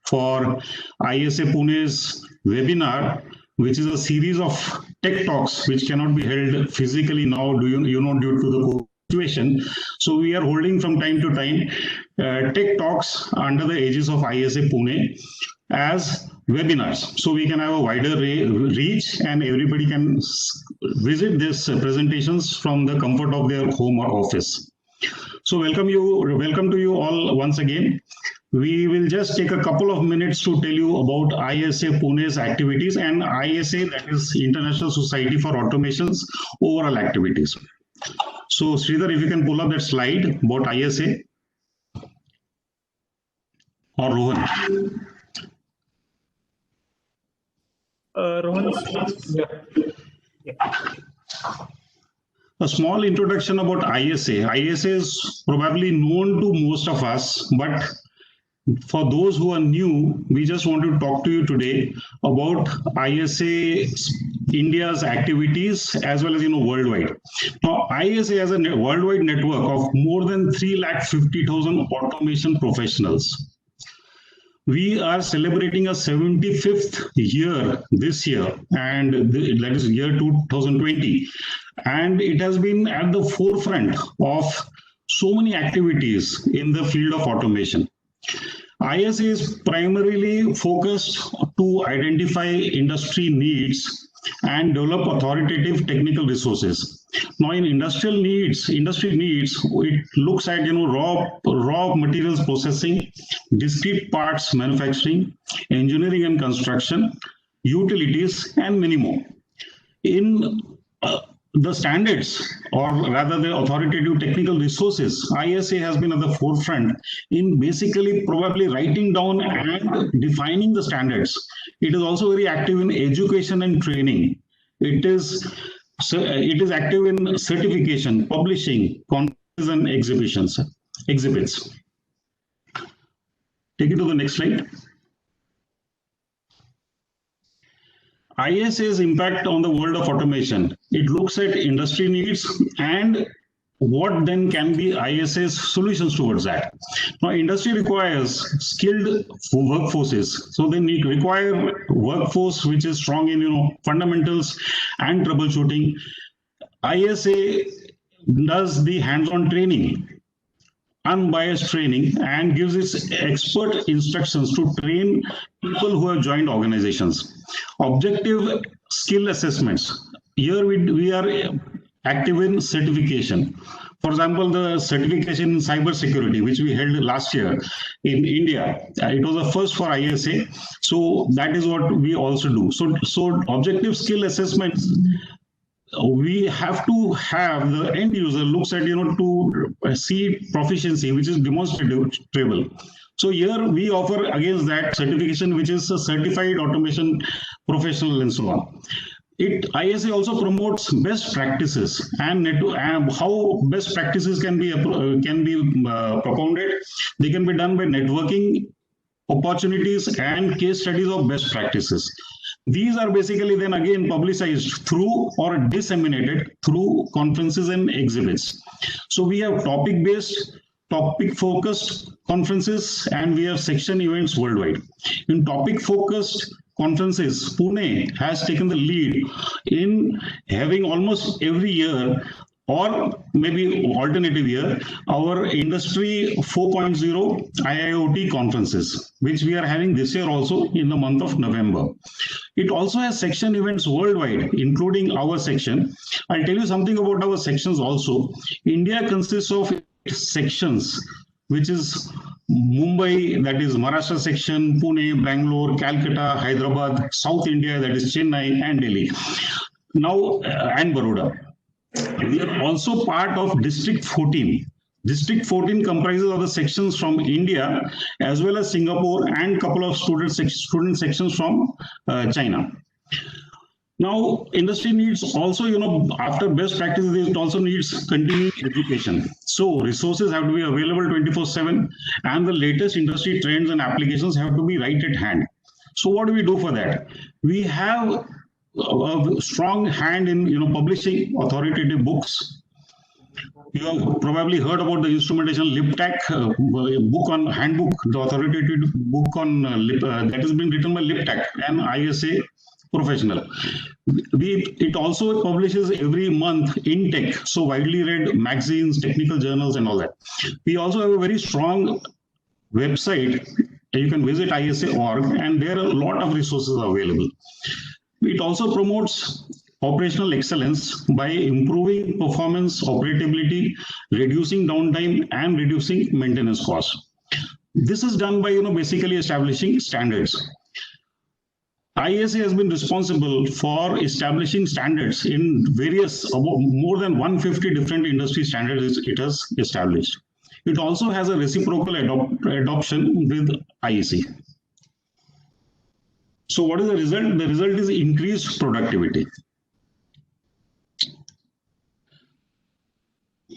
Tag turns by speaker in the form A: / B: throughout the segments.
A: for ISA Pune's webinar, which is a series of tech talks which cannot be held physically now, due to the COVID situation. So we are holding from time to time tech talks under the aegis of ISA Pune as webinars. So we can have a wider reach and everybody can visit these presentations from the comfort of their home or office. So welcome to you all once again. We will just take a couple of minutes to tell you about ISA Pune's activities and ISA, that is International Society for Automation's overall activities. So Sridhar, if you can pull up that slide about ISA, or Rohan.
B: Rohan,
A: A small introduction about ISA. ISA is probably known to most of us, but for those who are new, we just want to talk to you today about ISA India's activities as well as worldwide. Now, ISA has a worldwide network of more than 350,000 automation professionals. We are celebrating a 75th year this year, and that is year 2020. And it has been at the forefront of so many activities in the field of automation. ISA is primarily focused to identify industry needs and develop authoritative technical resources. Now, in industry needs, it looks at raw materials processing, discrete parts manufacturing, engineering and construction, utilities, and many more. In the standards, or rather the authoritative technical resources, ISA has been at the forefront in basically probably writing down and defining the standards. It is also very active in education and training. It is active in certification, publishing, conferences and exhibits. Take it to the next slide. ISA's impact on the world of automation. It looks at industry needs and what then can be ISA's solutions towards that. Now, industry requires skilled workforces. So they require workforce which is strong in fundamentals and troubleshooting. ISA does the hands-on training, unbiased training, and gives its expert instructions to train people who have joined organizations. Objective skill assessments. Here we are active in certification. For example, the certification in cybersecurity, which we held last year in India, it was a first for ISA. So that is what we also do. So objective skill assessments, we have to have the end user looks at to see proficiency, which is demonstrable. So here we offer against that certification, which is a certified automation professional and so on. ISA also promotes best practices and how best practices can be propounded. They can be done by networking opportunities and case studies of best practices. These are basically then again publicized through or disseminated through conferences and exhibits. So we have topic-based, topic-focused conferences, and we have section events worldwide. In topic-focused conferences, Pune has taken the lead in having almost every year, or maybe alternative year, our Industry 4.0 IIoT conferences, which we are having this year also in the month of November. It also has section events worldwide, including our section. I'll tell you something about our sections also. India consists of sections, which is Mumbai, that is Maharashtra section, Pune, Bangalore, Calcutta, Hyderabad, South India, that is Chennai and Delhi. Now, and Baroda. We are also part of District 14. District 14 comprises of the sections from India as well as Singapore and couple of student sections from China. Now, industry needs also, after best practices, it also needs continuing education. So resources have to be available 24/7 and the latest industry trends and applications have to be right at hand. So what do we do for that? We have a strong hand in publishing authoritative books, You have probably heard about the instrumentation LipTech handbook, the authoritative book on that has been written by LipTech, an ISA professional. It also publishes every month in tech, so widely read magazines, technical journals, and all that. We also have a very strong website. You can visit ISA.org, and there are a lot of resources available. It also promotes operational excellence by improving performance, operability, reducing downtime, and reducing maintenance costs. This is done by basically establishing standards. ISA has been responsible for establishing standards in various, more than 150 different industry standards it has established. It also has a reciprocal adoption with IEC. So what is the result? The result is increased productivity.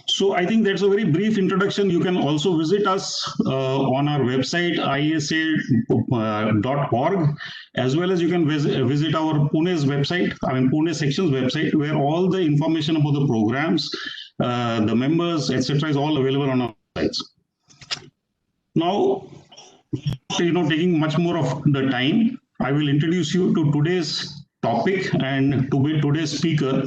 A: So I think that's a very brief introduction. You can also visit us on our website, isa.org, as well as you can visit our Pune's website, Pune section's website, where all the information about the programs, the members, etc., is all available on our sites. Now, taking much more of the time, I will introduce you to today's topic and to today's speaker,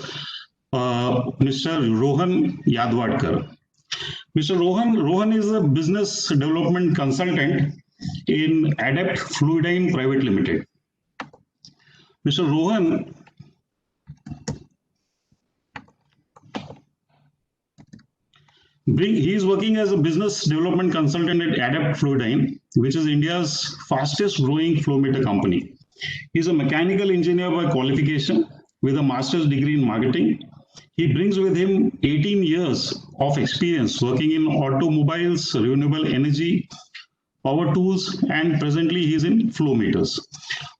A: Mr. Rohan Yadwadkar. Mr. Rohan is a business development consultant in Adept Fluidyne Private Limited. Mr. Rohan he is working as a business development consultant at Adept Fluidyne, which is India's fastest growing flow meter company. He is a mechanical engineer by qualification with a master's degree in marketing. He brings with him 18 years of experience working in automobiles, renewable energy, power tools, and presently he is in flow meters.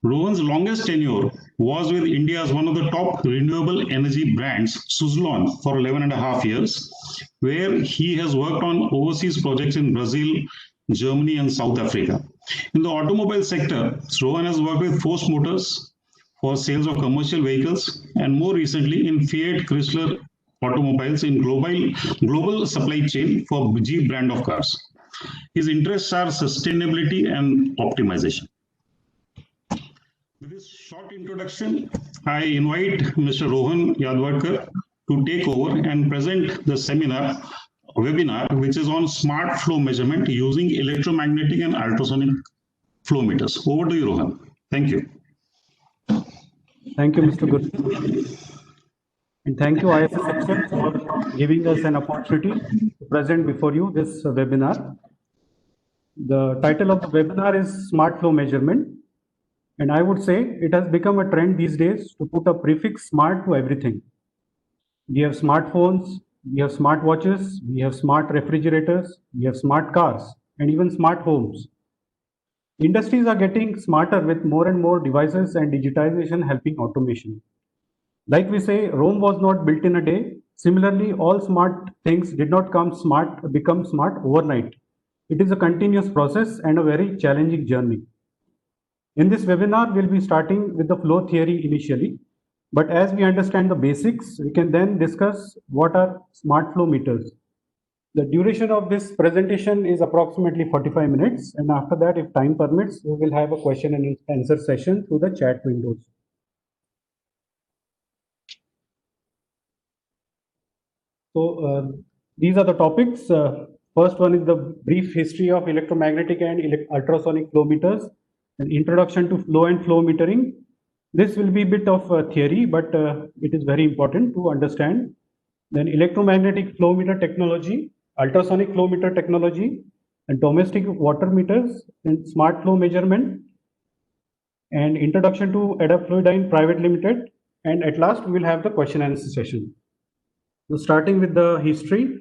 A: Rohan's longest tenure was with India's one of the top renewable energy brands, Suzlon, for 11.5 years, where he has worked on overseas projects in Brazil, Germany, and South Africa. In the automobile sector, Rohan has worked with Force Motors for sales of commercial vehicles, and more recently in Fiat Chrysler Automobiles in global supply chain for Jeep brand of cars. His interests are sustainability and optimization. With this short introduction, I invite Mr. Rohan Yadwadkar to take over and present the webinar, which is on smart flow measurement using electromagnetic and ultrasonic flow meters. Over to you, Rohan. Thank you.
C: Thank you, Mr. Guru. And thank you, ISA section, for giving us an opportunity to present before you this webinar. The title of the webinar is Smart Flow Measurement. And I would say it has become a trend these days to put a prefix smart to everything. We have smartphones, we have smartwatches, we have smart refrigerators, we have smart cars, and even smart homes. Industries are getting smarter with more and more devices and digitization helping automation. Like we say, Rome was not built in a day. Similarly, all smart things did not become smart overnight. It is a continuous process and a very challenging journey. In this webinar, we'll be starting with the flow theory initially. But as we understand the basics, we can then discuss what are smart flow meters. The duration of this presentation is approximately 45 minutes. And after that, if time permits, we will have a question and answer session through the chat windows. So these are the topics. First one is the brief history of electromagnetic and ultrasonic flow meters, an introduction to flow and flow metering. This will be a bit of theory, but it is very important to understand. Then electromagnetic flow meter technology, ultrasonic flow meter technology, and domestic water meters, and smart flow measurement, and introduction to Adept Fluidyne Private Limited. And at last, we will have the question and answer session. So starting with the history,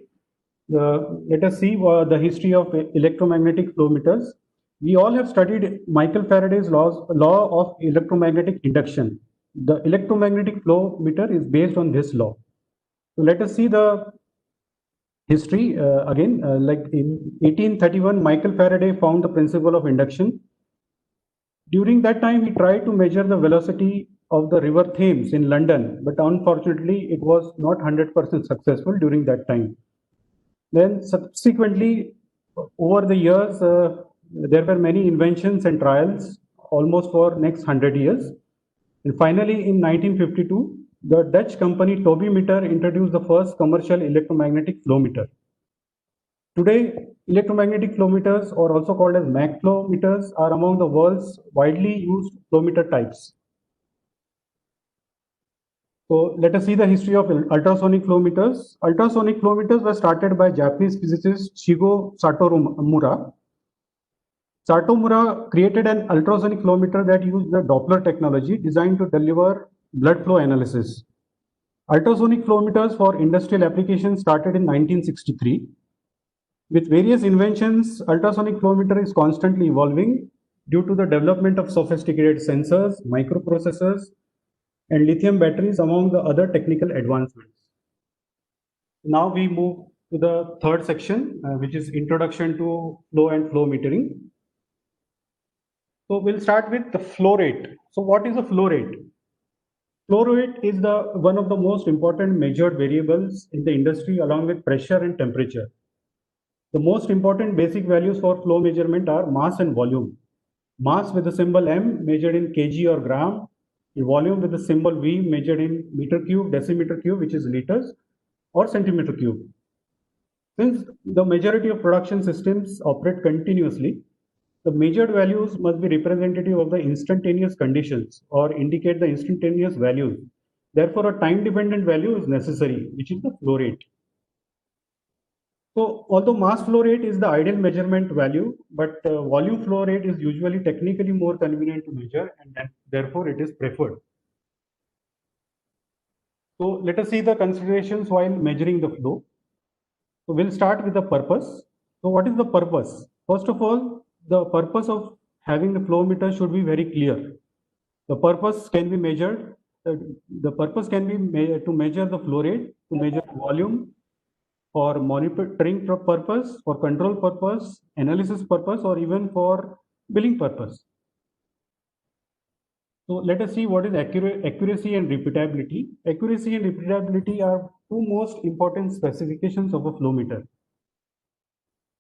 C: let us see the history of electromagnetic flow meters. We all have studied Michael Faraday's law of electromagnetic induction. The electromagnetic flow meter is based on this law. So let us see the history again. Like in 1831, Michael Faraday found the principle of induction. During that time, he tried to measure the velocity of the river Thames in London, but unfortunately it was not 100% successful during that time. Then subsequently, over the years, there were many inventions and trials almost for next 100 years. And finally, in 1952, the Dutch company Toby-Meter introduced the first commercial electromagnetic flow meter. Today, electromagnetic flow meters, or also called as Mach flow meters, are among the world's widely used flow meter types. So let us see the history of ultrasonic flow meters. Ultrasonic flow meters were started by Japanese physicist Shigo Satomura. Satomura created an ultrasonic flow meter that used the Doppler technology designed to deliver blood flow analysis. Ultrasonic flow meters for industrial applications started in 1963. With various inventions, ultrasonic flow meter is constantly evolving due to the development of sophisticated sensors, microprocessors, and lithium batteries, among the other technical advancements. Now we move to the third section, which is Introduction to Flow and Flow Metering. So we'll start with the flow rate. So what is a flow rate? Flow rate is one of the most important measured variables in the industry, along with pressure and temperature. The most important basic values for flow measurement are mass and volume. Mass with the symbol M measured in kg or gram, volume with the symbol V measured in meter cube, decimeter cube, which is liters, or centimeter cube. Since the majority of production systems operate continuously, the measured values must be representative of the instantaneous conditions or indicate the instantaneous values. Therefore, a time-dependent value is necessary, which is the flow rate. So, although mass flow rate is the ideal measurement value, but volume flow rate is usually technically more convenient to measure, and therefore it is preferred. So, let us see the considerations while measuring the flow. So, we'll start with the purpose. So, what is the purpose? First of all, the purpose of having the flow meter should be very clear. The purpose can be measured. The purpose can be to measure the flow rate, to measure volume, for monitoring purpose, for control purpose, analysis purpose, or even for billing purpose. So let us see what is accuracy and repeatability. Accuracy and repeatability are two most important specifications of a flow meter.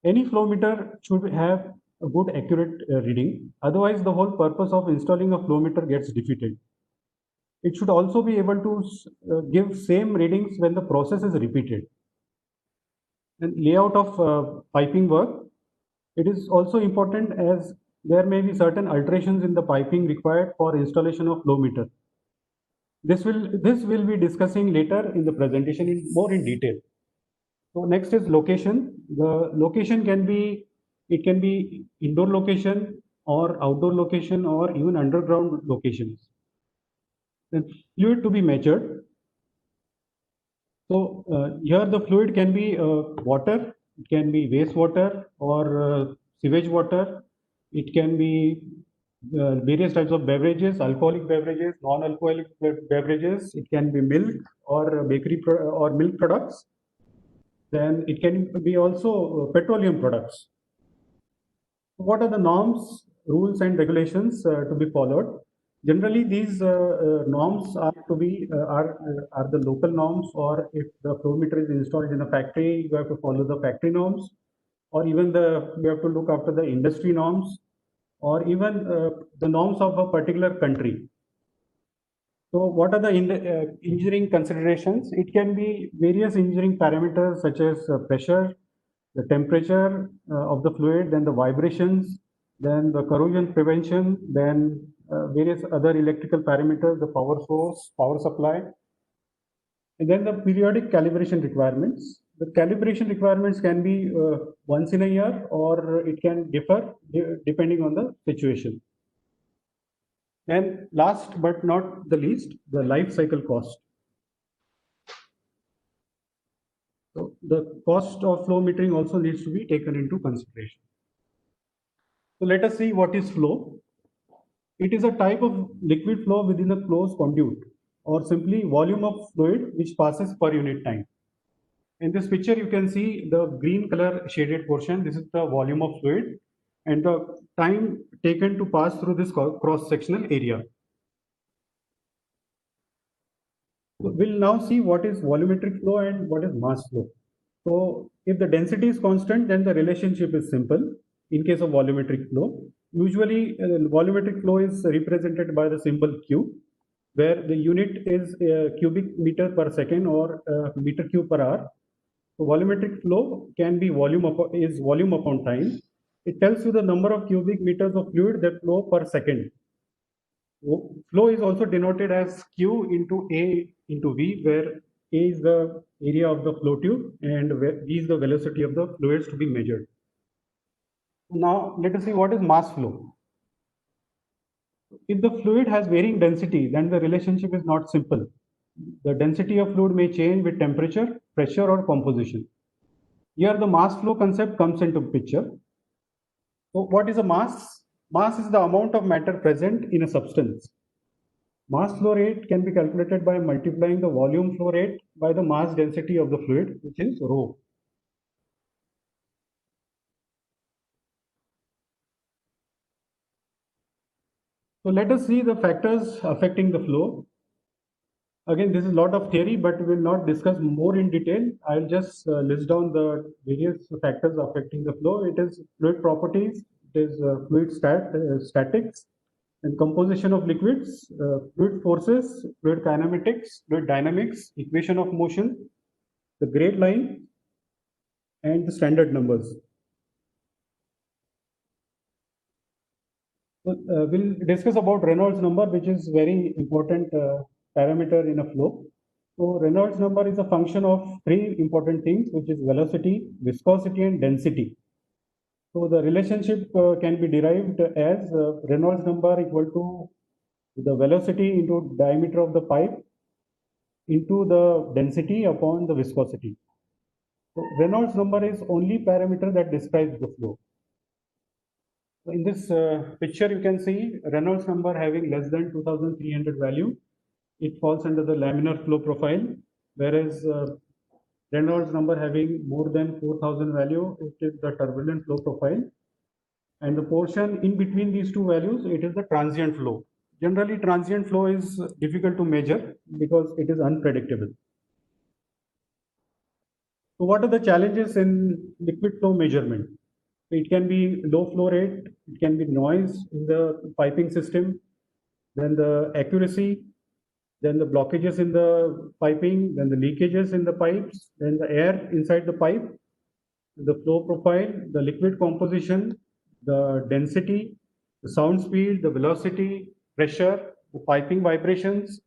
C: Any flow meter should have a good accurate reading. Otherwise, the whole purpose of installing a flow meter gets defeated. It should also be able to give same readings when the process is repeated. And layout of piping work, it is also important as there may be certain alterations in the piping required for installation of flow meter. This will be discussing later in the presentation more in detail. So next is location. The location can be indoor location or outdoor location or even underground locations. Then fluid to be measured. So here the fluid can be water, it can be wastewater or sewage water. It can be various types of beverages, alcoholic beverages, non-alcoholic beverages. It can be milk or bakery or milk products. Then it can be also petroleum products. What are the norms, rules, and regulations to be followed? Generally, these norms are to be are the local norms, or if the flow meter is installed in a factory, you have to follow the factory norms, or even you have to look after the industry norms, or even the norms of a particular country. So, what are the engineering considerations? It can be various engineering parameters such as pressure, the temperature of the fluid, then the vibrations, then the corrosion prevention, then various other electrical parameters, the power source, power supply, and then the periodic calibration requirements. The calibration requirements can be once in a year, or it can differ depending on the situation. And last but not the least, the life cycle cost. So the cost of flow metering also needs to be taken into consideration. So let us see what is flow. It is a type of liquid flow within a closed conduit, or simply volume of fluid which passes per unit time. In this picture, you can see the green color shaded portion. This is the volume of fluid and the time taken to pass through this cross-sectional area. We'll now see what is volumetric flow and what is mass flow. So if the density is constant, then the relationship is simple. In case of volumetric flow, usually volumetric flow is represented by the symbol Q, where the unit is cubic meter per second or meter cube per hour. So volumetric flow can be volume upon time. It tells you the number of cubic meters of fluid that flow per second. Flow is also denoted as Q into A into V, where A is the area of the flow tube and V is the velocity of the fluids to be measured. Now let us see what is mass flow. If the fluid has varying density, then the relationship is not simple. The density of fluid may change with temperature, pressure, or composition. Here the mass flow concept comes into picture. So what is a mass? Mass is the amount of matter present in a substance. Mass flow rate can be calculated by multiplying the volume flow rate by the mass density of the fluid, which is rho. So let us see the factors affecting the flow. Again, this is a lot of theory, but we will not discuss more in detail. I'll just list down the various factors affecting the flow. It is fluid properties, it is fluid statics, and composition of liquids, fluid forces, fluid kinematics, fluid dynamics, equation of motion, the grade line, and the standard numbers. So, we'll discuss about Reynolds number, which is very important parameter in a flow. So Reynolds number is a function of three important things, which is velocity, viscosity, and density. So the relationship can be derived as Reynolds number equal to the velocity into diameter of the pipe into the density upon the viscosity. So Reynolds number is only parameter that describes the flow. In this picture, you can see Reynolds number having less than 2300 value. It falls under the laminar flow profile, whereas Reynolds number having more than 4000 value, it is the turbulent flow profile. And the portion in between these two values, it is the transient flow. Generally, transient flow is difficult to measure because it is unpredictable. So what are the challenges in liquid flow measurement? It can be low flow rate, it can be noise in the piping system, then the accuracy, then the blockages in the piping, then the leakages in the pipes, then the air inside the pipe, the flow profile, the liquid composition, the density, the sound speed, the velocity, pressure, the piping vibrations,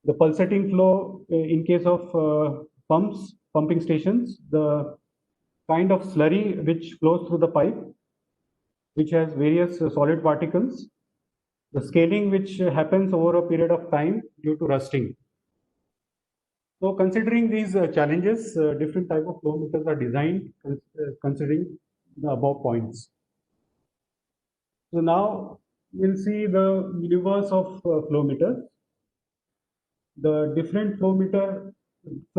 C: the pulsating flow in case of pumping stations, the kind of slurry which flows through the pipe, which has various solid particles, the scaling which happens over a period of time due to rusting. So considering these challenges, different type of flow meters are designed considering the above points. So now we'll see the universe of flow meters. The different flow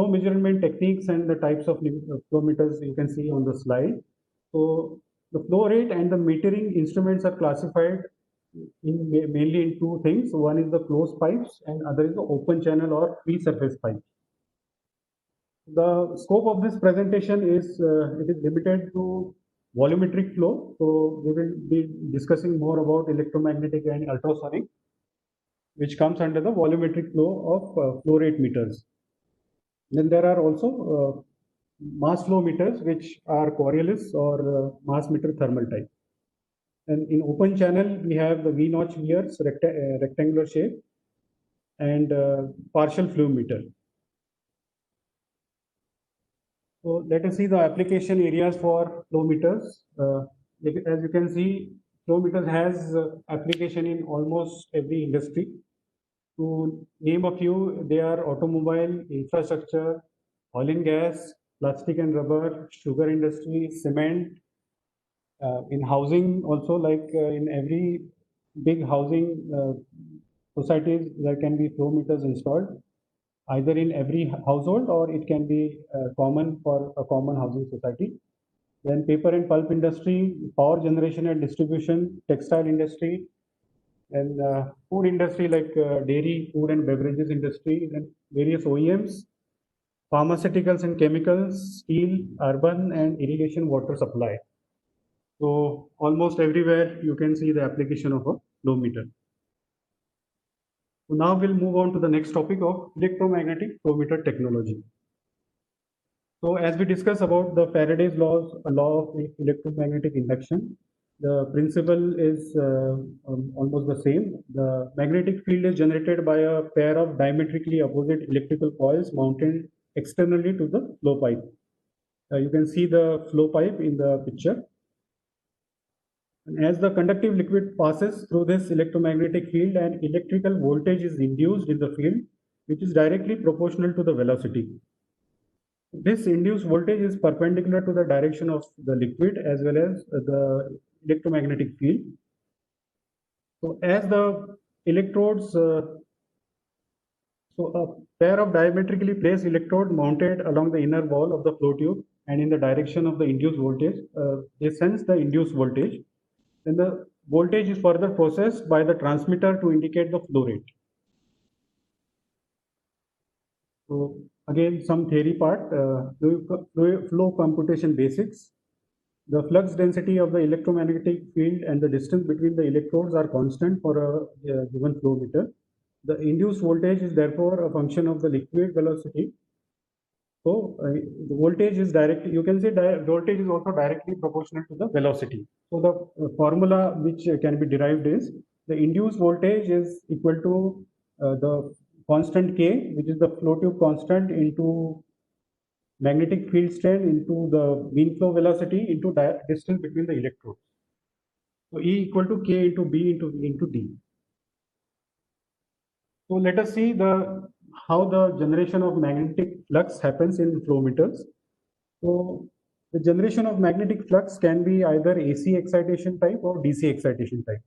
C: measurement techniques and the types of flow meters you can see on the slide. So the flow rate and the metering instruments are classified mainly in two things. One is the closed pipes and other is the open channel or free surface pipe. The scope of this presentation is it is limited to volumetric flow. So we will be discussing more about electromagnetic and ultrasonic, which comes under the volumetric flow of flow rate meters. Then there are also mass flow meters, which are Coriolis or mass meter thermal type. And in open channel, we have the V-notch mirrors, rectangular shape, and partial flow meter. So let us see the application areas for flow meters. As you can see, flow meters has application in almost every industry. To name a few, they are automobile, infrastructure, oil and gas, plastic and rubber, sugar industry, cement, in housing also, like in every big housing societies, there can be flow meters installed, either in every household or it can be common for a common housing society. Then paper and pulp industry, power generation and distribution, textile industry, and food industry like dairy, food and beverages industry, and various OEMs, pharmaceuticals and chemicals, steel, urban and irrigation water supply. So almost everywhere you can see the application of a flow meter. So now we'll move on to the next topic of electromagnetic flow meter technology. So as we discuss about the Faraday's law of electromagnetic induction, the principle is almost the same. The magnetic field is generated by a pair of diametrically opposite electrical coils mounted externally to the flow pipe. You can see the flow pipe in the picture. And as the conductive liquid passes through this electromagnetic field, an electrical voltage is induced in the field, which is directly proportional to the velocity. This induced voltage is perpendicular to the direction of the liquid as well as the electromagnetic field. So as the electrodes, so a pair of diametrically placed electrodes mounted along the inner wall of the flow tube and in the direction of the induced voltage, they sense the induced voltage. Then the voltage is further processed by the transmitter to indicate the flow rate. So again, some theory part, flow computation basics. The flux density of the electromagnetic field and the distance between the electrodes are constant for a given flow meter. The induced voltage is therefore a function of the liquid velocity. So the voltage is directly, you can say voltage is also directly proportional to the velocity. So the formula which can be derived is the induced voltage is equal to the constant K, which is the flow tube constant, into magnetic field strength into the mean flow velocity into distance between the electrodes. So E equal to K into B into D. So let us see how the generation of magnetic flux happens in flow meters. So the generation of magnetic flux can be either AC excitation type or DC excitation type.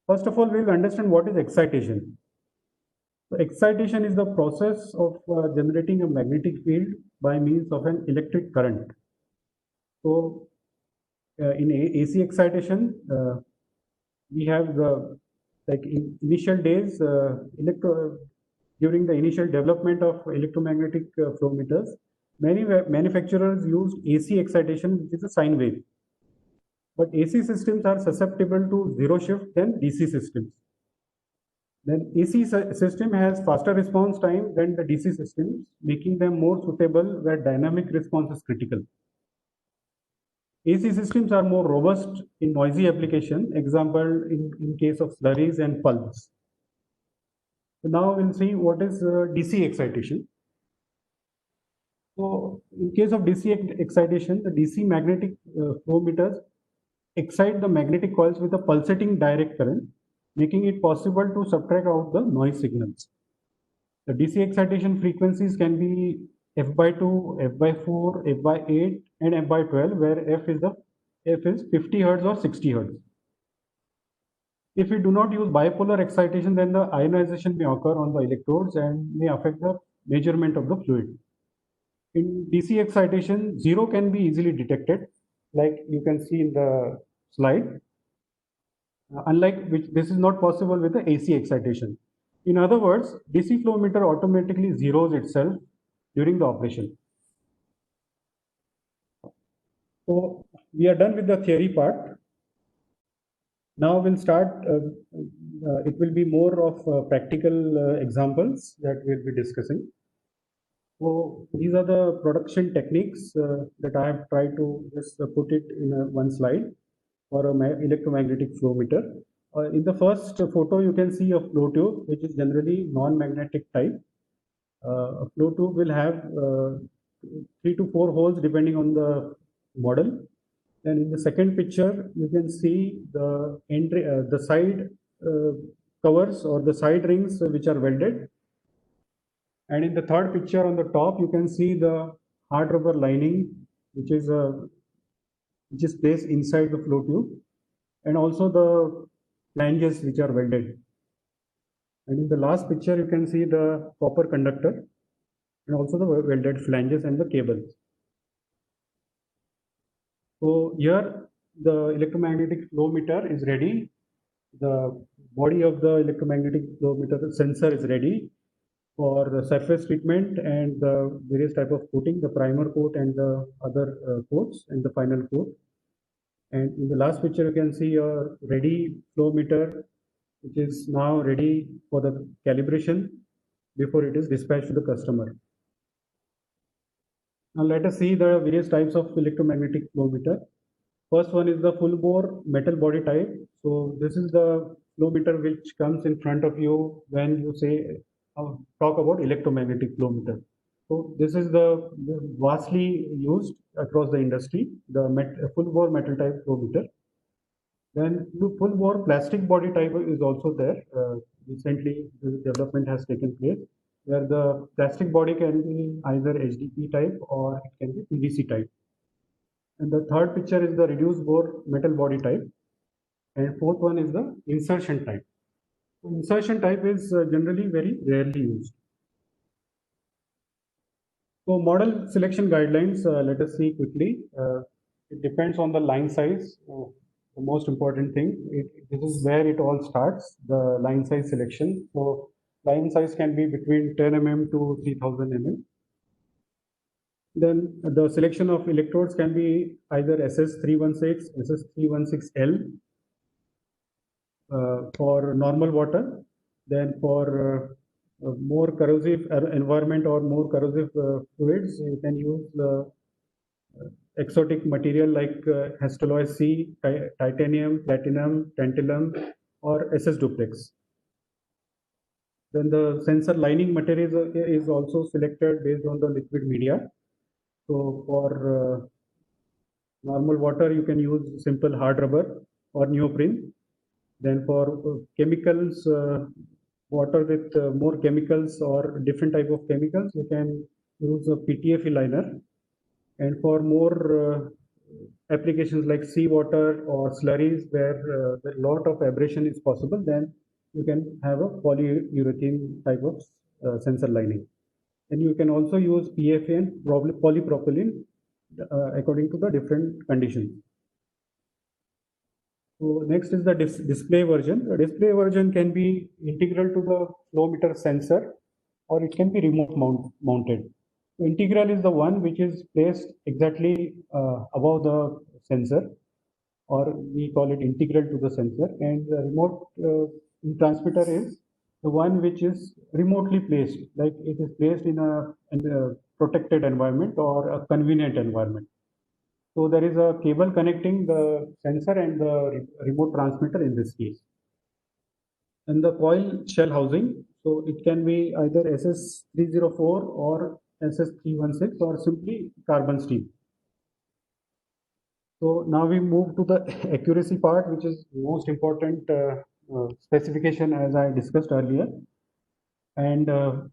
C: First of all, we will understand what is excitation. So excitation is the process of generating a magnetic field by means of an electric current. So in AC excitation, we have like in initial days, during the initial development of electromagnetic flow meters, many manufacturers used AC excitation, which is a sine wave. But AC systems are susceptible to zero shift than DC systems. Then AC system has faster response time than the DC systems, making them more suitable where dynamic response is critical. AC systems are more robust in noisy application, example in case of slurries and pulps. So now we'll see what is DC excitation. So in case of DC excitation, the DC magnetic flow meters excite the magnetic coils with a pulsating direct current, making it possible to subtract out the noise signals. The DC excitation frequencies can be f by 2, f by 4, f by 8, and f by 12, where f is 50 hertz or 60 hertz. If we do not use bipolar excitation, then the ionization may occur on the electrodes and may affect the measurement of the fluid. In DC excitation, zero can be easily detected, like you can see in the slide. Unlike which, this is not possible with the AC excitation. In other words, DC flow meter automatically zeroes itself during the operation. So we are done with the theory part. Now we'll start, it will be more of practical examples that we'll be discussing. So these are the production techniques that I have tried to just put it in one slide for an electromagnetic flow meter. In the first photo, you can see a flow tube, which is generally non-magnetic type. A flow tube will have 3 to 4 holes depending on the model. And in the second picture, you can see the entry, the side covers or the side rings which are welded. And in the third picture on the top, you can see the hard rubber lining, which is placed inside the flow tube, and also the flanges which are welded. And in the last picture, you can see the copper conductor and also the welded flanges and the cables. So here the electromagnetic flow meter is ready. The body of the electromagnetic flow meter sensor is ready for the surface treatment and the various type of coating, the primer coat and the other coats and the final coat. And in the last picture, you can see a ready flow meter, which is now ready for the calibration before it is dispatched to the customer. Now let us see the various types of electromagnetic flow meter. First one is the full bore metal body type. So this is the flow meter which comes in front of you when you say talk about electromagnetic flow meter. So this is the vastly used across the industry, the full bore metal type flow meter. Then the full bore plastic body type is also there. Recently, the development has taken place where the plastic body can be either HDP type or it can be PVC type. And the third picture is the reduced bore metal body type. And fourth one is the insertion type. Insertion type is generally very rarely used. So model selection guidelines, let us see quickly. It depends on the line size. The most important thing, this is where it all starts, the line size selection. So line size can be between 10 mm to 3000 mm. Then the selection of electrodes can be either SS316, SS316L for normal water. Then for more corrosive environment or more corrosive fluids, you can use exotic material like Hastelloy C, titanium, platinum, tantalum, or SS duplex. Then the sensor lining material is also selected based on the liquid media. So for normal water, you can use simple hard rubber or neoprene. Then for chemicals, water with more chemicals or different type of chemicals, you can use a PTFE liner. And for more applications like seawater or slurries where a lot of abrasion is possible, then you can have a polyurethane type of sensor lining. And you can also use PFA and polypropylene according to the different conditions. So next is the display version. The display version can be integral to the flow meter sensor or it can be remote mounted. So integral is the one which is placed exactly above the sensor, or we call it integral to the sensor, and the remote transmitter is the one which is remotely placed, like it is placed in a protected environment or a convenient environment. So there is a cable connecting the sensor and the remote transmitter in this case. And the coil shell housing, so it can be either SS304 or SS316 or simply carbon steel. So now we move to the accuracy part, which is most important specification as I discussed earlier. And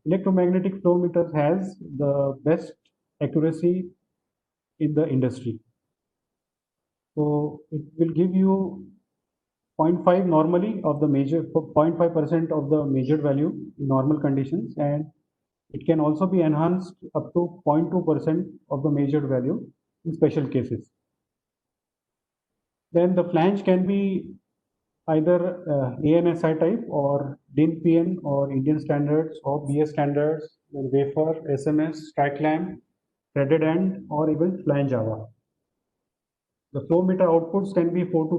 C: electromagnetic flow meters has the best accuracy in the industry. So it will give you 0.5 normally of the major 0.5% of the measured value in normal conditions, and it can also be enhanced up to 0.2% of the measured value in special cases. Then the flange can be either ANSI type or DIN PN or Indian standards or BS standards, then wafer, SMS, strike lamp, threaded end, or even flange AVA. The flow meter outputs can be 4 to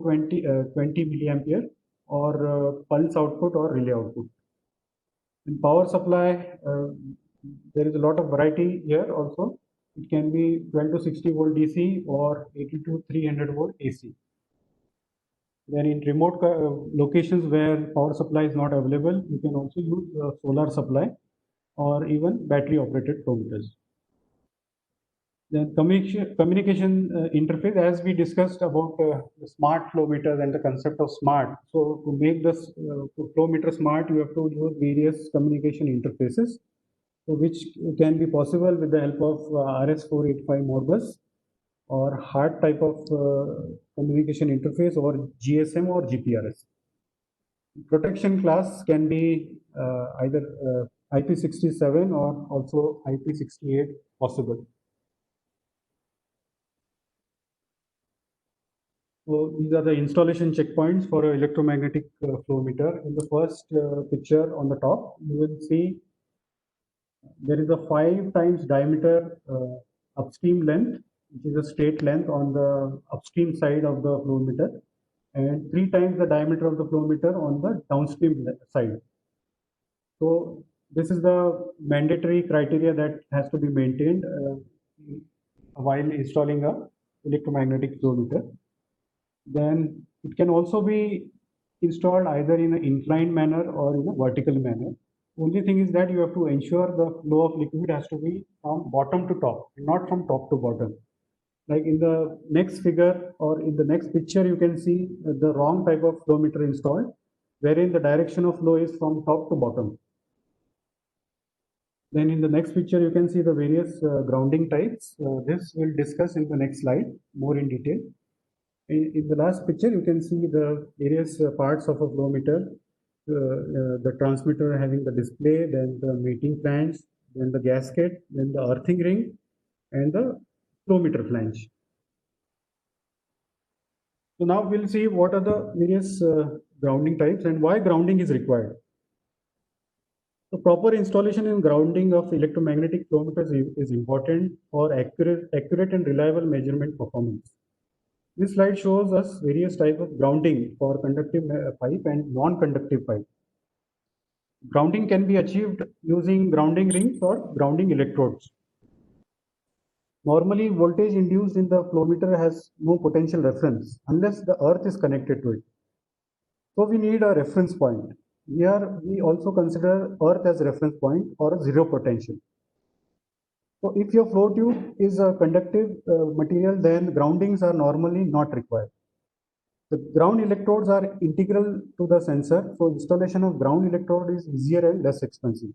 C: 20 milliampere or pulse output or relay output. In power supply, there is a lot of variety here also. It can be 12 to 60 volt DC or 80 to 300 volt AC. Then in remote locations where power supply is not available, you can also use solar supply or even battery operated flow meters. Then communication interface, as we discussed about the smart flow meters and the concept of smart. So to make this flow meter smart, you have to use various communication interfaces, which can be possible with the help of RS485 Modbus or HART type of communication interface or GSM or GPRS. Protection class can be either IP67 or also IP68 possible. So these are the installation checkpoints for an electromagnetic flow meter. In the first picture on the top, you will see there is a 5 times diameter upstream length, which is a straight length on the upstream side of the flow meter, and 3 times the diameter of the flow meter on the downstream side. So this is the mandatory criteria that has to be maintained while installing a electromagnetic flow meter. Then it can also be installed either in an inclined manner or in a vertical manner. Only thing is that you have to ensure the flow of liquid has to be from bottom to top, not from top to bottom. Like in the next figure or in the next picture, you can see the wrong type of flow meter installed, wherein the direction of flow is from top to bottom. Then in the next picture, you can see the various grounding types. This we'll discuss in the next slide more in detail. In the last picture, you can see the various parts of a flow meter, the transmitter having the display, then the mating flange, then the gasket, then the earthing ring, and the flow meter flange. So now we'll see what are the various grounding types and why grounding is required. So proper installation and grounding of electromagnetic flow meters is important for accurate and reliable measurement performance. This slide shows us various types of grounding for conductive pipe and non-conductive pipe. Grounding can be achieved using grounding rings or grounding electrodes. Normally, voltage induced in the flow meter has no potential reference unless the earth is connected to it. So we need a reference point. Here we also consider earth as a reference point or a zero potential. So if your flow tube is a conductive material, then groundings are normally not required. The ground electrodes are integral to the sensor, so installation of ground electrode is easier and less expensive.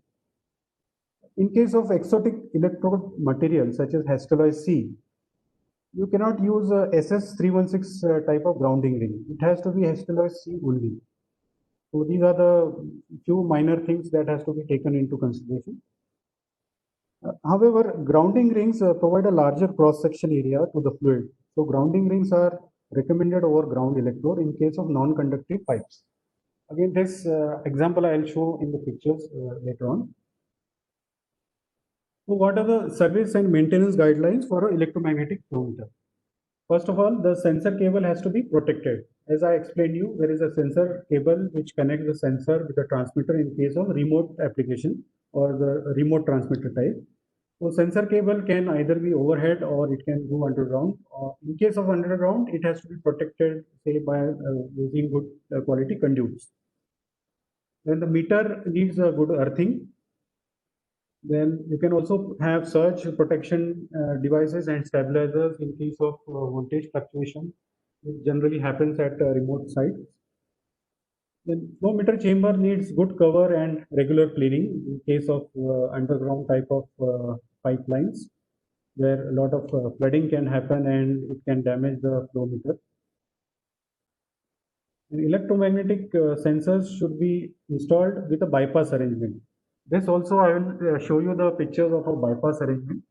C: In case of exotic electrode materials such as Hastelloy C, you cannot use a SS316 type of grounding ring. It has to be Hastelloy C only. So these are the few minor things that has to be taken into consideration. However, grounding rings provide a larger cross-section area to the fluid. So grounding rings are recommended over ground electrode in case of non-conductive pipes. Again, this example I'll show in the pictures later on. So what are the service and maintenance guidelines for an electromagnetic flow meter? First of all, the sensor cable has to be protected. As I explained you, there is a sensor cable which connects the sensor with the transmitter in case of remote application or the remote transmitter type. So sensor cable can either be overhead or it can go underground. In case of underground, it has to be protected, say, by using good quality conduits. Then the meter needs a good earthing. Then you can also have surge protection devices and stabilizers in case of voltage fluctuation, which generally happens at remote sites. Then flow meter chamber needs good cover and regular cleaning in case of underground type of pipelines, where a lot of flooding can happen and it can damage the flow meter. And electromagnetic sensors should be installed with a bypass arrangement. This also I will show you the pictures of a bypass arrangement.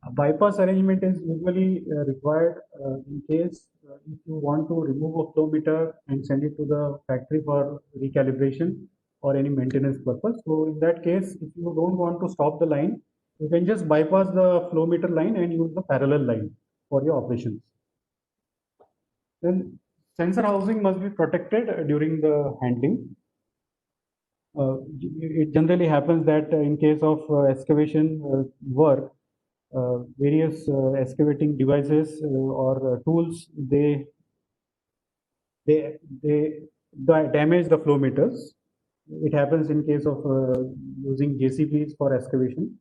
C: A bypass arrangement is usually required in case if you want to remove a flow meter and send it to the factory for recalibration or any maintenance purpose. So in that case, if you don't want to stop the line, you can just bypass the flow meter line and use the parallel line for your operations. Then sensor housing must be protected during the handling. It generally happens that in case of excavation work, various excavating devices or tools they damage the flow meters. It happens in case of using JCBs for excavation.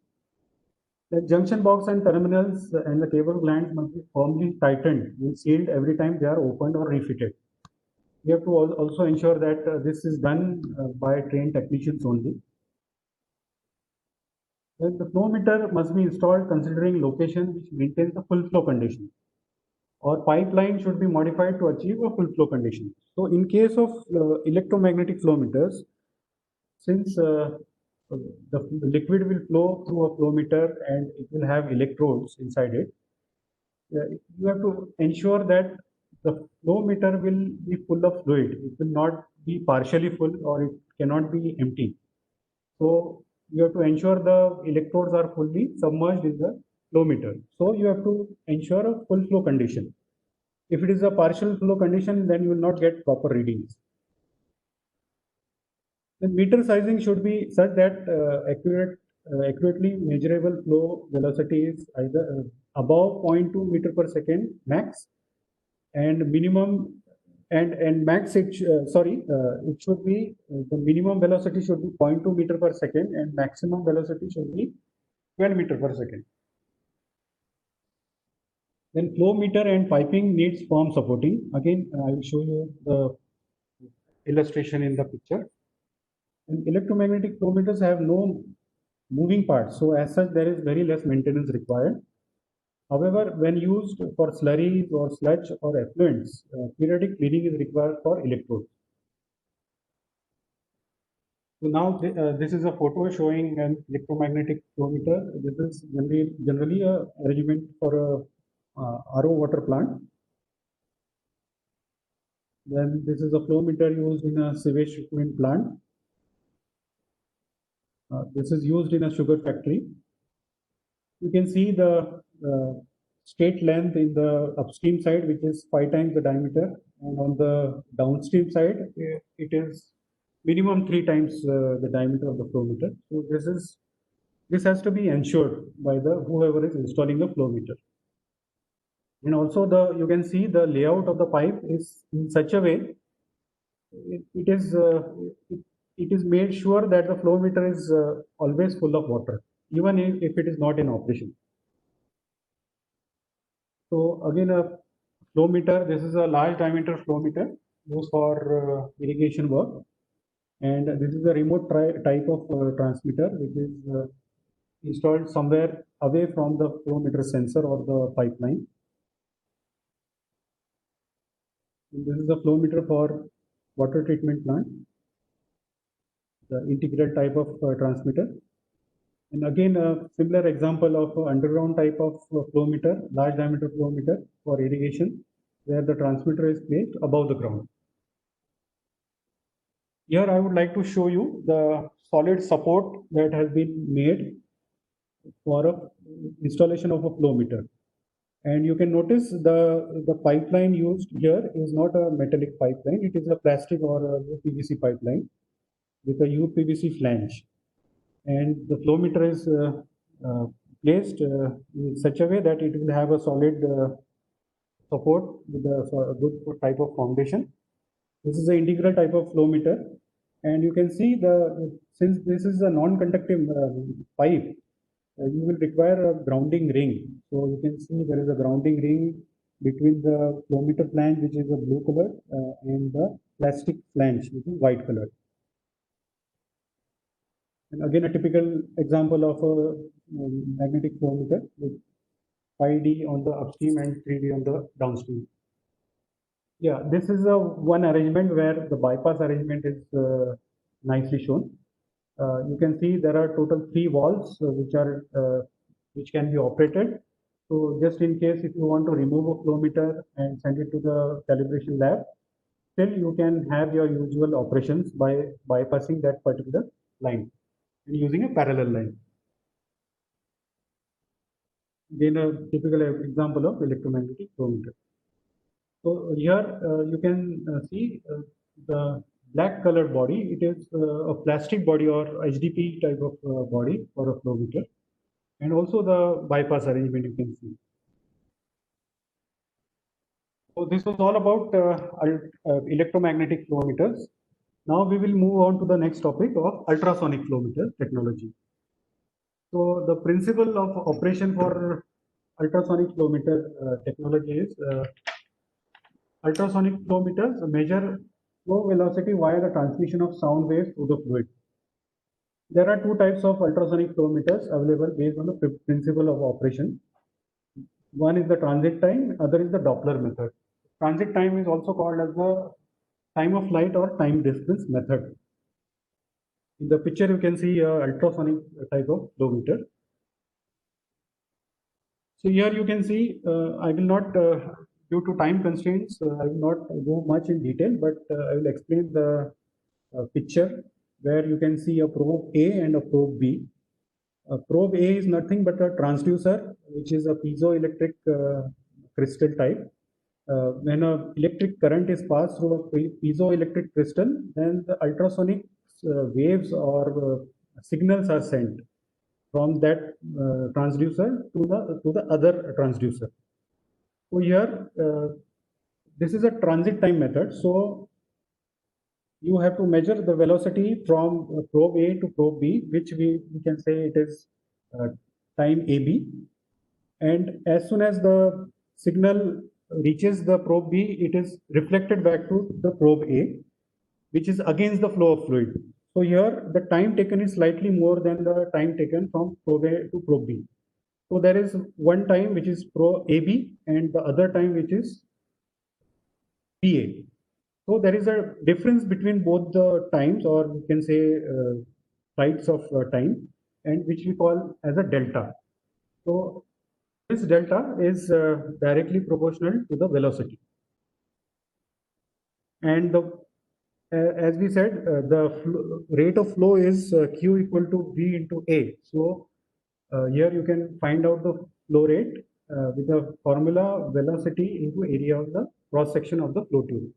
C: The junction box and terminals and the cable glands must be firmly tightened and sealed every time they are opened or refitted. We have to also ensure that this is done by trained technicians only. Then the flow meter must be installed considering location which maintains the full flow condition, or pipeline should be modified to achieve a full flow condition. So in case of electromagnetic flow meters, since the liquid will flow through a flow meter and it will have electrodes inside it, you have to ensure that the flow meter will be full of fluid. It will not be partially full or it cannot be empty. So you have to ensure the electrodes are fully submerged in the flow meter. So you have to ensure a full flow condition. If it is a partial flow condition, then you will not get proper readings. The meter sizing should be such that accurately measurable flow velocity is either above 0.2 meter per second max, and minimum and max it it should be the minimum velocity should be 0.2 meter per second and maximum velocity should be 12 meter per second. Then flow meter and piping needs firm supporting. Again, I will show you the illustration in the picture. And electromagnetic flow meters have no moving parts, so as such there is very less maintenance required. However, when used for slurries or sludge or effluents, periodic cleaning is required for electrodes. So now this is a photo showing an electromagnetic flow meter. This is generally a arrangement for a RO water plant. Then this is a flow meter used in a sewage treatment plant. This is used in a sugar factory. You can see the straight length in the upstream side, which is 5 times the diameter, and on the downstream side, it is minimum 3 times the diameter of the flow meter. So this has to be ensured by the whoever is installing the flow meter. And also you can see the layout of the pipe is in such a way it is made sure that the flow meter is always full of water, even if it is not in operation. So again, a flow meter, this is a large diameter flow meter used for irrigation work. And this is a remote type of transmitter, which is installed somewhere away from the flow meter sensor or the pipeline. And this is a flow meter for water treatment plant, the integral type of transmitter. And again, a similar example of underground type of flow meter, large diameter flow meter for irrigation, where the transmitter is placed above the ground. Here I would like to show you the solid support that has been made for installation of a flow meter. And you can notice the pipeline used here is not a metallic pipeline, it is a plastic or a PVC pipeline with a UPVC flange. And the flow meter is placed in such a way that it will have a solid support with a good type of foundation. This is the integral type of flow meter, and you can see since this is a non-conductive pipe, you will require a grounding ring. So you can see there is a grounding ring between the flow meter flange, which is a blue color, and the plastic flange, which is white color. And again, a typical example of a magnetic flow meter with 5D on the upstream and 3D on the downstream. Yeah, this is one arrangement where the bypass arrangement is nicely shown. You can see there are total 3 valves which can be operated. So just in case if you want to remove a flow meter and send it to the calibration lab, still you can have your usual operations by bypassing that particular line and using a parallel line. Again, a typical example of electromagnetic flow meter. So here you can see the black colored body. It is a plastic body or HDP type of body for a flow meter, and also the bypass arrangement you can see. So this was all about electromagnetic flow meters. Now we will move on to the next topic of ultrasonic flow meter technology. So the principle of operation for ultrasonic flow meter technology is ultrasonic flow meters measure flow velocity via the transmission of sound waves through the fluid. There are 2 types of ultrasonic flow meters available based on the principle of operation. One is the transit time, other is the Doppler method. Transit time is also called as the time of flight or time distance method. In the picture, you can see ultrasonic type of flow meter. So here you can see, I will not due to time constraints, I will not go much in detail, but I will explain the picture where you can see a probe A and a probe B. Probe A is nothing but a transducer, which is a piezoelectric crystal type. When an electric current is passed through a piezoelectric crystal, then the ultrasonic waves or signals are sent from that transducer to the other transducer. So here, this is a transit time method. So you have to measure the velocity from probe A to probe B, which we can say it is time AB. And as soon as the signal reaches the probe B, it is reflected back to the probe A, which is against the flow of fluid. So here the time taken is slightly more than the time taken from probe A to probe B. So there is one time which is probe AB and the other time which is PA. So there is a difference between both the times, or we can say flights of time, and which we call as a delta. So this delta is directly proportional to the velocity. And as we said, the rate of flow is Q equal to V into A. So here you can find out the flow rate with the formula velocity into area of the cross section of the flow tube.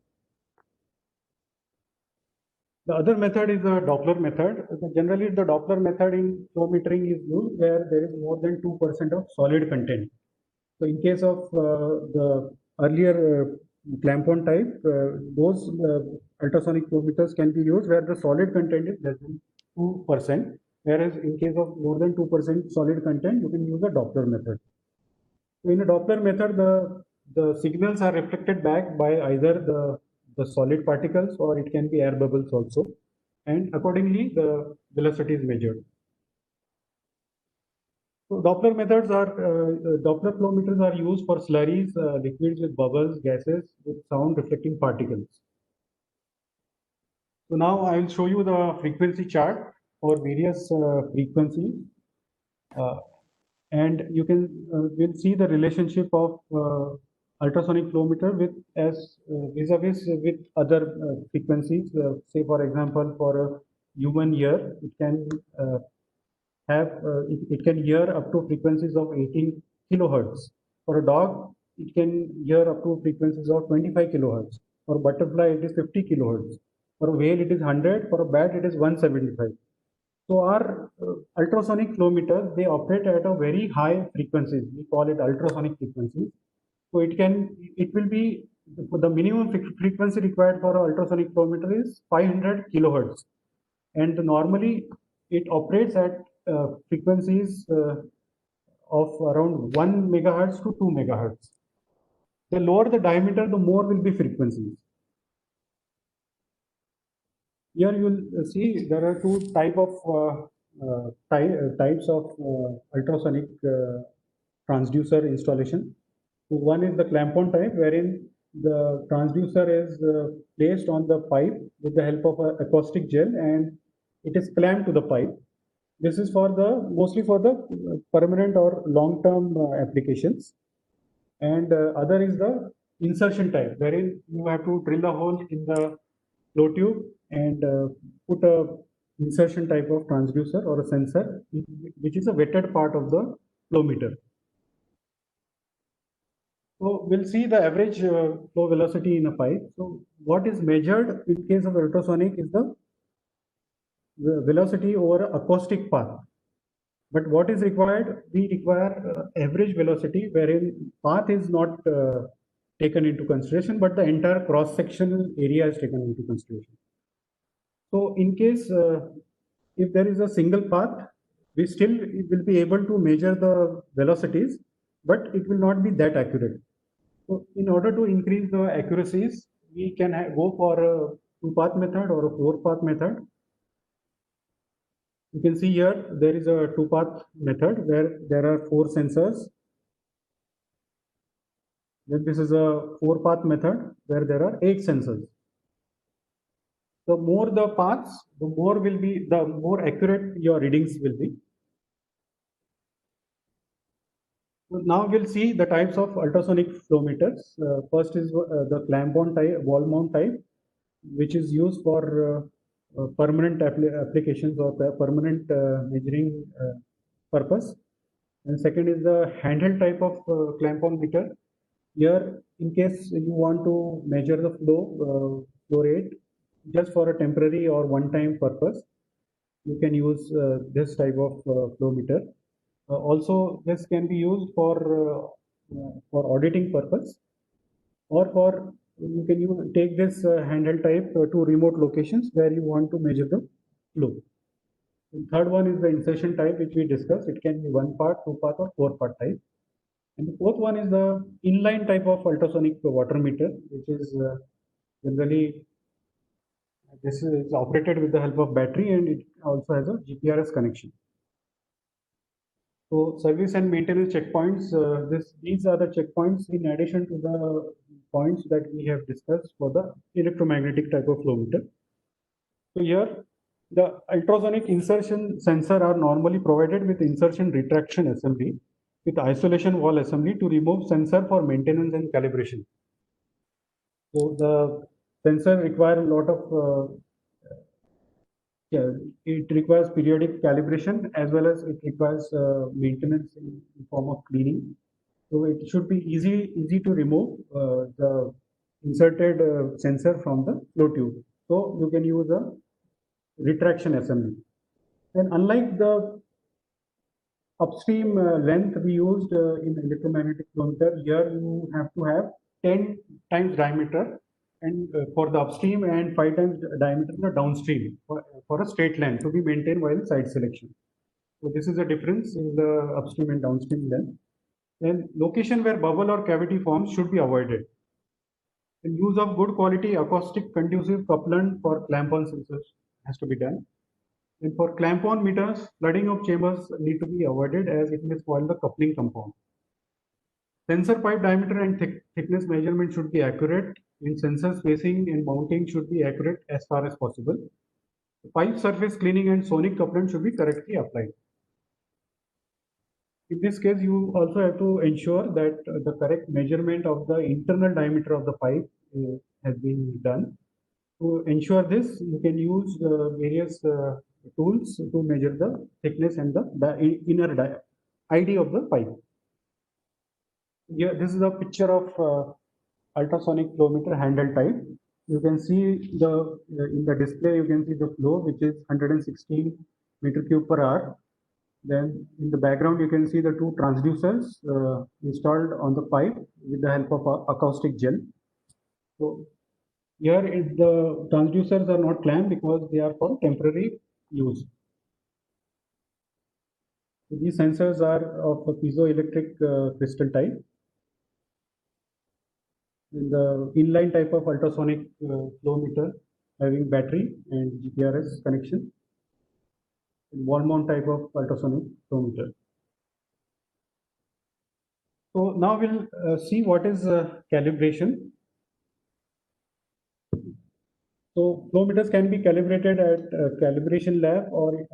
C: The other method is the Doppler method. Generally, the Doppler method in flow metering is used where there is more than 2% of solid content. So in case of the earlier clamp-on type, those ultrasonic flow meters can be used where the solid content is less than 2%. Whereas in case of more than 2% solid content, you can use the Doppler method. So in a Doppler method, the signals are reflected back by either the solid particles or it can be air bubbles also. And accordingly, the velocity is measured. So Doppler methods are, Doppler flow meters are used for slurries, liquids with bubbles, gases with sound reflecting particles. So now I will show you the frequency chart for various frequencies. And you can will see the relationship of ultrasonic flow meter with as vis-a-vis with other frequencies. Say for example, for a human ear, it can it can hear up to frequencies of 18 kilohertz. For a dog, it can hear up to frequencies of 25 kilohertz. For a butterfly, it is 50 kilohertz. For a whale, it is 100. For a bat, it is 175. So our ultrasonic flow meters, they operate at a very high frequencies. We call it ultrasonic frequencies. So it will be, the minimum frequency required for an ultrasonic flow meter is 500 kilohertz. And normally it operates at frequencies of around 1 megahertz to 2 megahertz. The lower the diameter, the more will be frequencies. Here you will see there are two types of ultrasonic transducer installation. So one is the clamp-on type, wherein the transducer is placed on the pipe with the help of an acoustic gel, and it is clamped to the pipe. This is for mostly for the permanent or long-term applications. And other is the insertion type, wherein you have to drill a hole in the flow tube and put a insertion type of transducer or a sensor, which is a wetted part of the flow meter. So we'll see the average flow velocity in a pipe. So what is measured in case of ultrasonic is the velocity over acoustic path. But what is required? We require average velocity, wherein path is not taken into consideration, but the entire cross-sectional area is taken into consideration. So in case if there is a single path, we still will be able to measure the velocities, but it will not be that accurate. So in order to increase the accuracies, we can go for a two-path method or a four-path method. You can see here there is a two-path method where there are 4 sensors. Then this is a 4-path method where there are 8 sensors. The more the paths, the more accurate your readings will be. So now we'll see the types of ultrasonic flow meters. First is the clamp-on type, wall mount type, which is used for permanent applications or permanent measuring purpose. And second is the handheld type of clamp-on meter. Here, in case you want to measure the flow rate just for a temporary or one-time purpose, you can use this type of flow meter. Also, this can be used for auditing purpose, or for you can take this handheld type to remote locations where you want to measure the flow. The third one is the insertion type, which we discussed. It can be 1-part, 2-part, or 4-part type. And the fourth one is the inline type of ultrasonic water meter, which is generally this is operated with the help of battery, and it also has a GPRS connection. So service and maintenance checkpoints, these are the checkpoints in addition to the points that we have discussed for the electromagnetic type of flow meter. So here, the ultrasonic insertion sensor are normally provided with insertion retraction assembly with isolation wall assembly to remove sensor for maintenance and calibration. So the sensor require a lot of it requires periodic calibration as well as it requires maintenance in form of cleaning. So it should be easy to remove the inserted sensor from the flow tube. So you can use a retraction assembly. And unlike the upstream length we used in electromagnetic flow meter, here you have to have 10 times diameter, and for the upstream, and 5 times diameter in the downstream for a straight line to be maintained while site selection. So this is a difference in the upstream and downstream length. Then location where bubble or cavity forms should be avoided. The use of good quality acoustic conducive couplant for clamp-on sensors has to be done. And for clamp-on meters, flooding of chambers need to be avoided as it may spoil the coupling compound. Sensor pipe diameter and thickness measurement should be accurate, and sensor spacing and mounting should be accurate as far as possible. The pipe surface cleaning and sonic couplant should be correctly applied. In this case, you also have to ensure that the correct measurement of the internal diameter of the pipe has been done. To ensure this, you can use various tools to measure the thickness and the inner ID of the pipe. Here, this is a picture of ultrasonic flow meter handle type. You can see the in the display, you can see the flow, which is 116 meter cube per hour. Then in the background, you can see the two transducers installed on the pipe with the help of acoustic gel. So here the transducers are not clamped because they are for temporary use. So these sensors are of a piezoelectric crystal type. In the inline type of ultrasonic flow meter having battery and GPRS connection. Wall mount type of ultrasonic flow meter. So now we'll see what is calibration. So flow meters can be calibrated at calibration lab or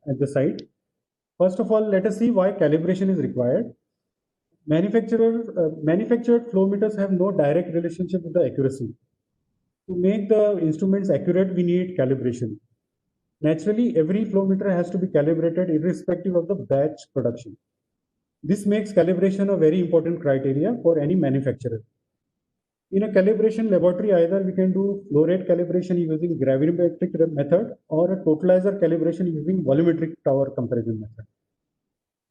C: at the site. First of all, let us see why calibration is required. Manufactured flow meters have no direct relationship with the accuracy. To make the instruments accurate, we need calibration. Naturally, every flow meter has to be calibrated irrespective of the batch production. This makes calibration a very important criteria for any manufacturer. In a calibration laboratory, either we can do flow rate calibration using gravimetric method or a totalizer calibration using volumetric tower comparison method.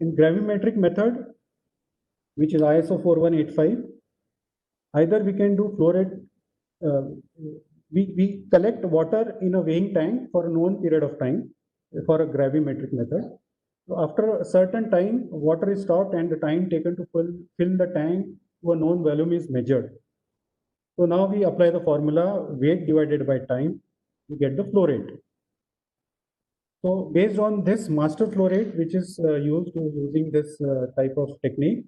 C: In gravimetric method, which is ISO 4185, either we can do flow rate, we collect water in a weighing tank for a known period of time for a gravimetric method. So after a certain time, water is stopped and the time taken to fill the tank to a known volume is measured. So now we apply the formula weight divided by time, we get the flow rate. So based on this master flow rate, which is used using this type of technique,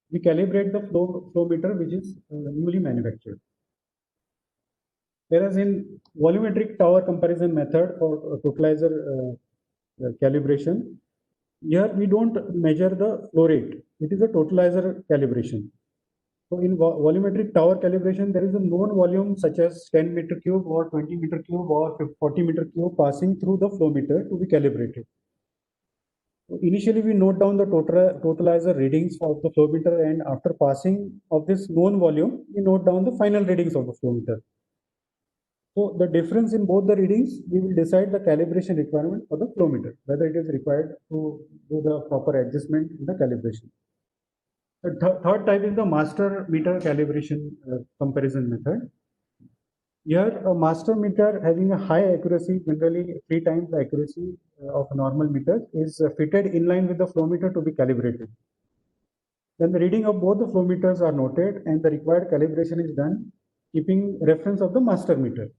C: we calibrate the flow meter which is newly manufactured. Whereas in volumetric tower comparison method for totalizer calibration, Here we don't measure the flow rate. It is a totalizer calibration. So in volumetric tower calibration, there is a known volume such as 10 meter cube or 20 meter cube or 40 meter cube passing through the flow meter to be calibrated. So initially, we note down the totalizer readings of the flow meter, and after passing of this known volume, we note down the final readings of the flow meter. So the difference in both the readings, we will decide the calibration requirement for the flow meter, whether it is required to do the proper adjustment in the calibration. The third type is the master meter calibration comparison method. Here, a master meter having a high accuracy, generally 3 times the accuracy of a normal meter, is fitted in line with the flow meter to be calibrated. Then the reading of both the flow meters are noted and the required calibration is done, keeping reference of the master meter.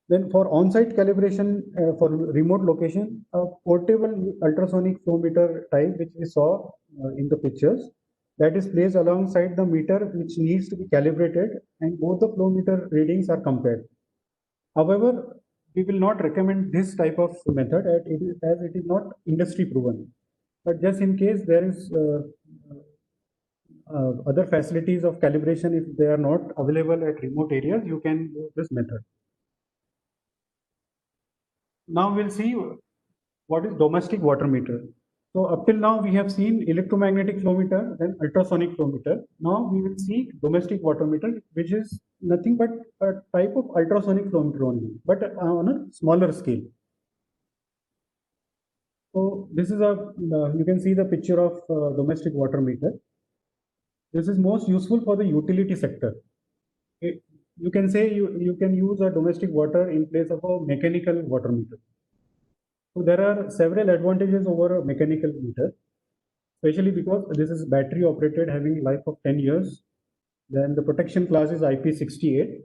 C: Then for on-site calibration for remote location, a portable ultrasonic flow meter type, which we saw in the pictures, that is placed alongside the meter which needs to be calibrated, and both the flow meter readings are compared. However, we will not recommend this type of method as it is not industry proven. But just in case there is other facilities of calibration, if they are not available at remote areas, you can use this method. Now we'll see what is domestic water meter. So up till now we have seen electromagnetic flow meter, then ultrasonic flow meter. Now we will see domestic water meter, which is nothing but a type of ultrasonic flow meter only, but on a smaller scale. So this is you can see the picture of domestic water meter. This is most useful for the utility sector. You can say you can use a domestic water in place of a mechanical water meter. So there are several advantages over a mechanical meter, especially because this is battery operated, having life of 10 years. Then the protection class is IP68.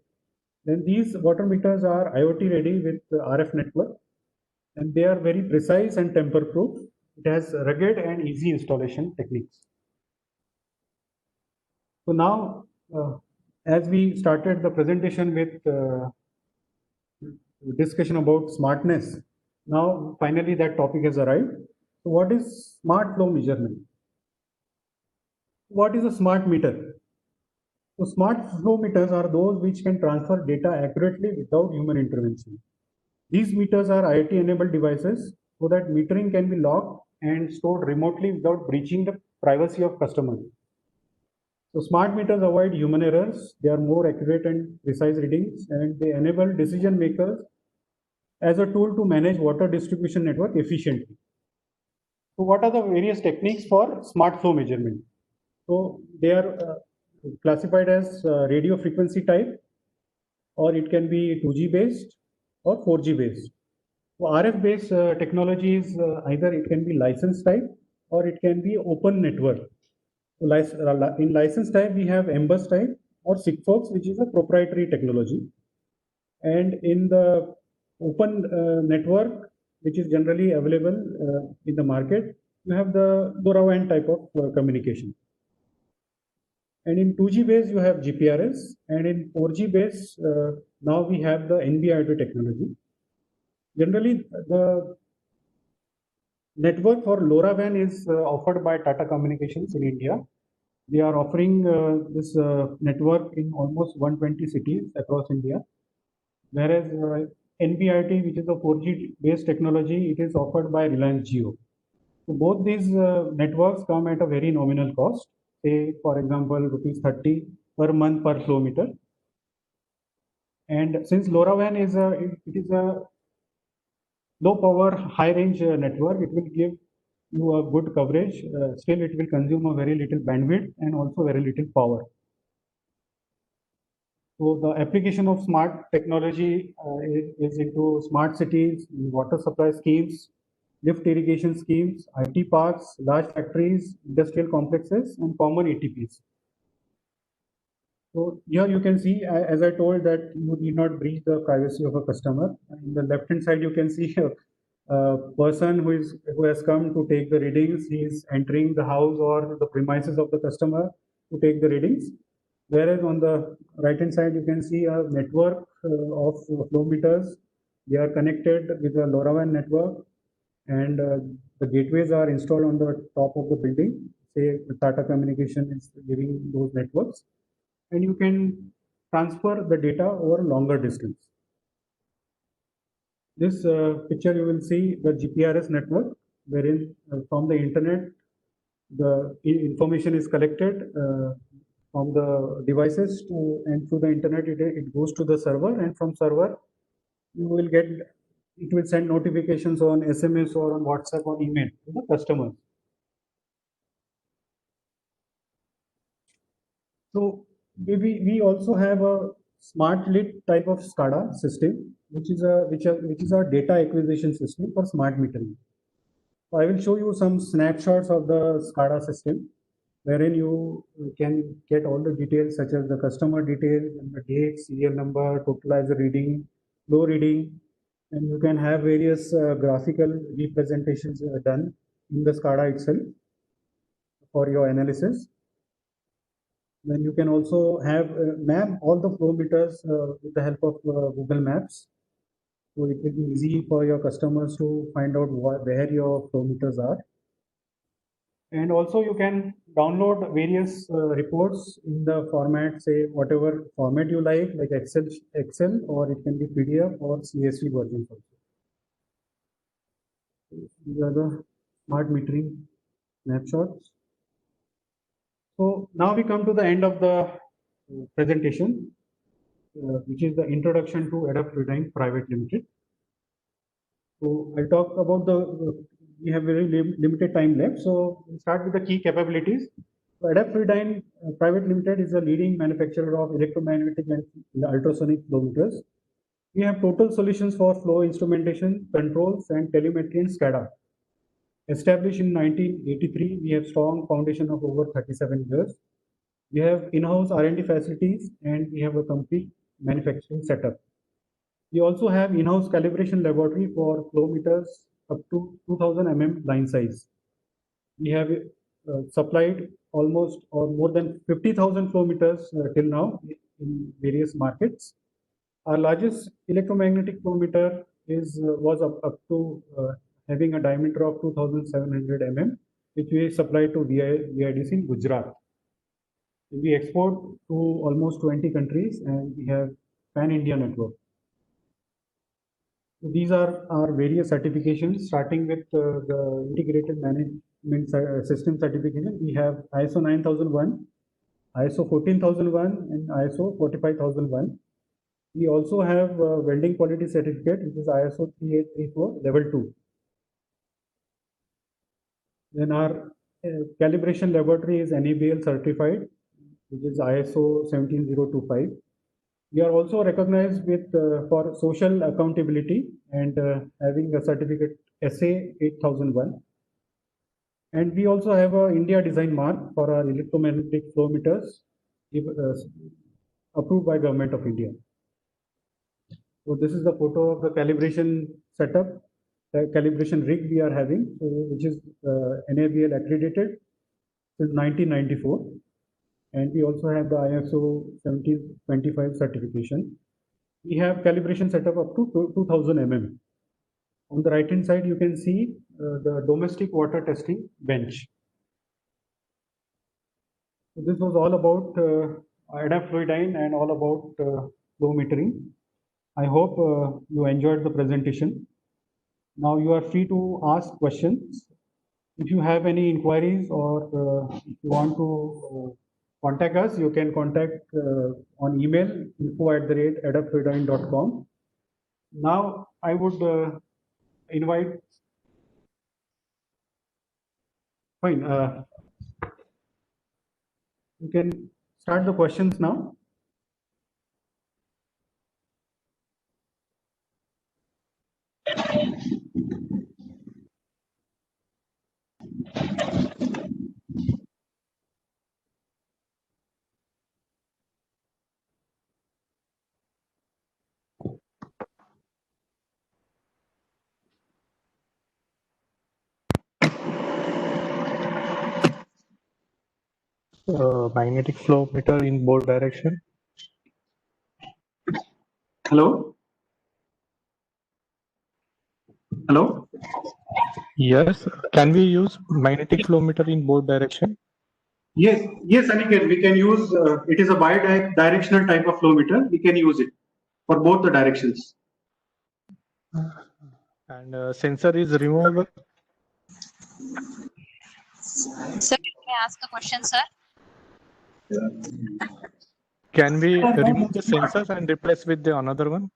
C: Then these water meters are IoT ready with RF network, and they are very precise and tamper proof. It has rugged and easy installation techniques. So now, as we started the presentation with discussion about smartness, now finally that topic has arrived. So what is smart flow measurement? What is a smart meter? So smart flow meters are those which can transfer data accurately without human intervention. These meters are IoT enabled devices so that metering can be logged and stored remotely without breaching the privacy of customers. So smart meters avoid human errors. They are more accurate and precise readings, and they enable decision makers as a tool to manage water distribution network efficiently. So what are the various techniques for smart flow measurement? So they are classified as radio frequency type, or it can be 2G based or 4G based. So RF based technologies, either it can be license type or it can be open network. In license type, we have MBUS type or Sigfox, which is a proprietary technology. And in the open network, which is generally available in the market, you have the LoRaWAN type of communication. And in 2G base, you have GPRS, and in 4G base, now we have the NB-IoT technology. Generally, the network for LoRaWAN is offered by Tata Communications in India. They are offering this network in almost 120 cities across India, whereas NB-IoT, which is a 4G based technology, it is offered by Reliance Jio. So both these networks come at a very nominal cost, say for example rupees 30 per month per flow meter. And since LoRaWAN is a low power, high range network, it will give you a good coverage. Still, it will consume a very little bandwidth and also very little power. So the application of smart technology is into smart cities, water supply schemes, lift irrigation schemes, IT parks, large factories, industrial complexes, and common ATPs. So here you can see, as I told, that you need not breach the privacy of a customer. In the left-hand side, you can see a person who has come to take the readings. He is entering the house or the premises of the customer to take the readings. Whereas on the right-hand side, you can see a network of flow meters. They are connected with a LoRaWAN network. and the gateways are installed on the top of the building. Say Tata Communication is giving those networks, and you can transfer the data over longer distance. This picture you will see the GPRS network, wherein from the internet the information is collected from the devices and through the internet it goes to the server, and from server you will get, it will send notifications on SMS or on WhatsApp or email to the customer. So we also have a smart lit type of SCADA system, which is a data acquisition system for smart metering. So I will show you some snapshots of the SCADA system, wherein you can get all the details such as the customer details and the date, serial number, totalizer reading, flow reading, and you can have various graphical representations done in the SCADA itself for your analysis. Then you can also have map all the flow meters with the help of Google Maps. So it will be easy for your customers to find out where your flow meters are. And also you can download various reports in the format, say whatever format you like Excel, or it can be PDF or CSV versions also. These are the smart metering snapshots. So now we come to the end of the presentation, which is the introduction to ADAPT Fluidyne Private Limited. So I'll talk about we have very limited time left. So we'll start with the key capabilities. So ADAPT Fluidyne Private Limited is a leading manufacturer of electromagnetic and ultrasonic flow meters. We have total solutions for flow instrumentation, controls, and telemetry and SCADA. Established in 1983, we have strong foundation of over 37 years. We have in-house R&D facilities and we have a complete manufacturing setup. We also have in-house calibration laboratory for flow meters up to 2000 mm line size. We have supplied almost or more than 50,000 flow meters till now in various markets. Our largest electromagnetic flow meter was up to having a diameter of 2700 mm, which we supply to VIDC in Gujarat. We export to almost 20 countries and we have pan-India network. So these are our various certifications, starting with the integrated management system certification. We have ISO 9001, ISO 14001 and ISO 45001. We also have welding quality certificate, which is ISO 3834 level 2. Then our calibration laboratory is NABL certified, which is ISO 17025. We are also recognized with for social accountability and having a certificate SA 8001. And we also have a India design mark for our electromagnetic flow meters approved by Government of India. So this is the photo of the calibration setup, the calibration rig we are having, which is NABL accredited since 1994. And we also have the ISO 1725 certification. We have calibration setup up to 2000 mm. On the right hand side, you can see the domestic water testing bench. So this was all about ADAPT Fluidyne and all about flow metering. I hope you enjoyed the presentation. Now you are free to ask questions. If you have any inquiries or if you want to contact us, you can contact on email info@adaptfluidyne.com. Now I would invite. Fine. You can start the questions now.
B: Magnetic flow meter in both direction.
C: Hello. Hello?
B: Yes. Can we use magnetic flow meter in both direction?
C: Yes, yes, Aniket, we can use, it is a bi-directional type of flow meter. We can use it for both the directions.
B: And sensor is removable.
D: Sir, can I ask a question, sir?
B: Can we remove the sensors and replace with the another one?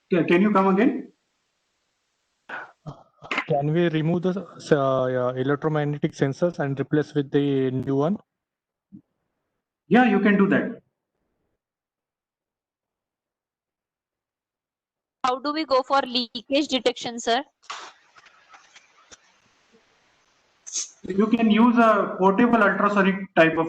C: Can you come again?
B: Can we remove the electromagnetic sensors and replace with the new one?
C: Yeah, you can do that.
D: How do we go for leakage detection, sir?
C: You can use a portable ultrasonic type of